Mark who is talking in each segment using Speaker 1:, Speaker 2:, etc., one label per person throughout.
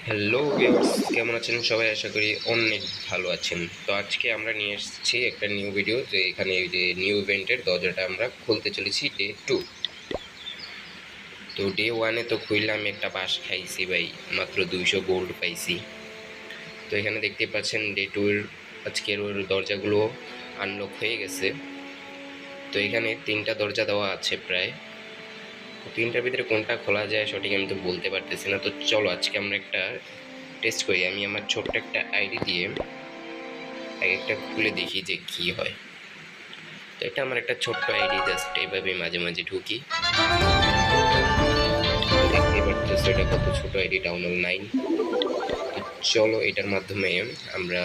Speaker 1: Hello viewers, কেমন আছেন সবাই? আশা করি অনেক ভালো আছেন। তো আজকে আমরা নিয়ে এসেছি একটা নিউ ভিডিও, যে এখানে এই যে নিউ ইভেন্টের দরজাটা আমরা খুলতে চলেছি ডে 2। তো ডে 1-এ তো খুললে আমি একটা বাঁশ খাইছি ভাই, মাত্র 200 গোল্ড পাইছি। তো এখানে দেখতে পাচ্ছেন ডে 2-এর আজকের ওর দরজাগুলো আনলক হয়ে গেছে। তো এখানে 3টা দরজা দেওয়া আছে প্রায়। তো 3টার ভিতরে কোনটা খোলা যায় সঠিক আমি তো বলতে পারতেছি না। তো চলো আজকে আমরা একটা টেস্ট করি। আমি আমার ছোট্ট একটা আইডি দিয়ে এক একটা খুলে দেখি যে কি হয়। তো এটা আমার একটা ছোট্ট আইডি, জাস্ট এইভাবে মাঝে মাঝে ঢুকি। দেখতেই পারতেছো এটা কত ছোট আইডি, ডাউনলোড 9। তো চলো এটার মাধ্যমে আমরা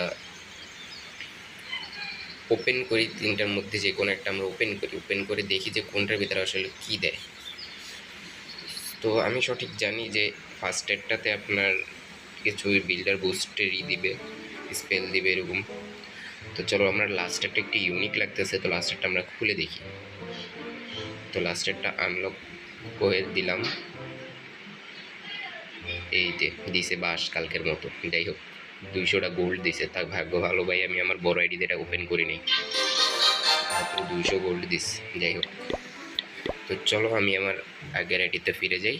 Speaker 1: ওপেন করি, 3টার মধ্যে যে কোনো একটা আমরা ওপেন করে দেখি যে কোনটার ভিতরে আসলে কি দেয়। তো আমি সঠিক জানি যে ফার্স্ট এডটাতে আপনার কিছু বিল্ডার বুস্টেরই দিবে, স্পেল দিবে এরকম। তো চলো আমরা লাস্টেরটা একটু ইউনিক লাগতেছে, তো লাস্টেরটা আমরা খুলে দেখি। তো লাস্টেরটা আনলক করে দিলাম, এই যে দিছে বাস কালকের মতো। যাই হোক 200টা গোল্ড দিছে, তার ভাগ্য ভালো ভাই, আমি আমার বড় আইডি এটা ওপেন করি নি, মাত্র 200 গোল্ড দিস। যাই হোক, তো চলো আমি আমার আগের আইডিতে ফিরে যাই।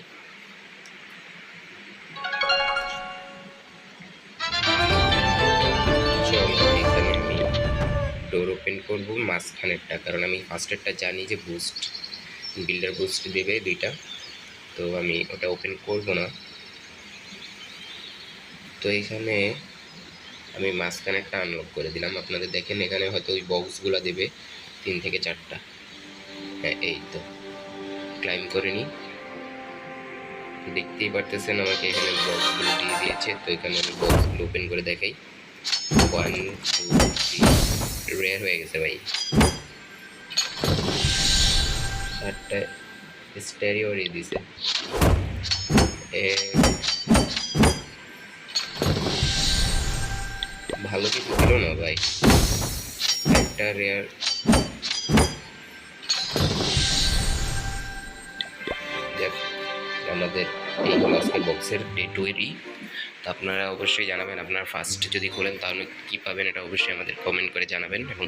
Speaker 1: চলো এখানে আমি ডোর ওপেন করবো মাঝখানেরটা, কারণ আমি ফার্স্টেরটা জানি যে বুস্ট বিল্ডার বুস্ট দেবে 2টা, তো আমি ওটা ওপেন করব না। তো এখানে আমি মাঝখানেরটা আনলক করে দিলাম। আপনাদের দেখেন এখানে হয়তো ওই বক্সগুলো দেবে 3 থেকে 4টা। হ্যাঁ এই তো ক্লাইম করে নিই, দেখতেই পারতেছেন আমাকে এখানে বক্সগুলো দিয়ে দিয়েছে। তো এখানে আমি বক্সগুলো ওপেন করে দেখাই। 1 2 3 রেয়ার হয়ে গেছে ভাই, 4টা স্টেরিও দিছে। ভালো কিছু ছিল না ভাই, একটা রেয়ার। দেখ আমাদের এই হলো আজকের বক্সের ডে 2-এরই। তো আপনারা অবশ্যই জানাবেন আপনারা ফার্স্ট যদি খোলেন তাহলে কী পাবেন, এটা অবশ্যই আমাদের কমেন্ট করে জানাবেন। এবং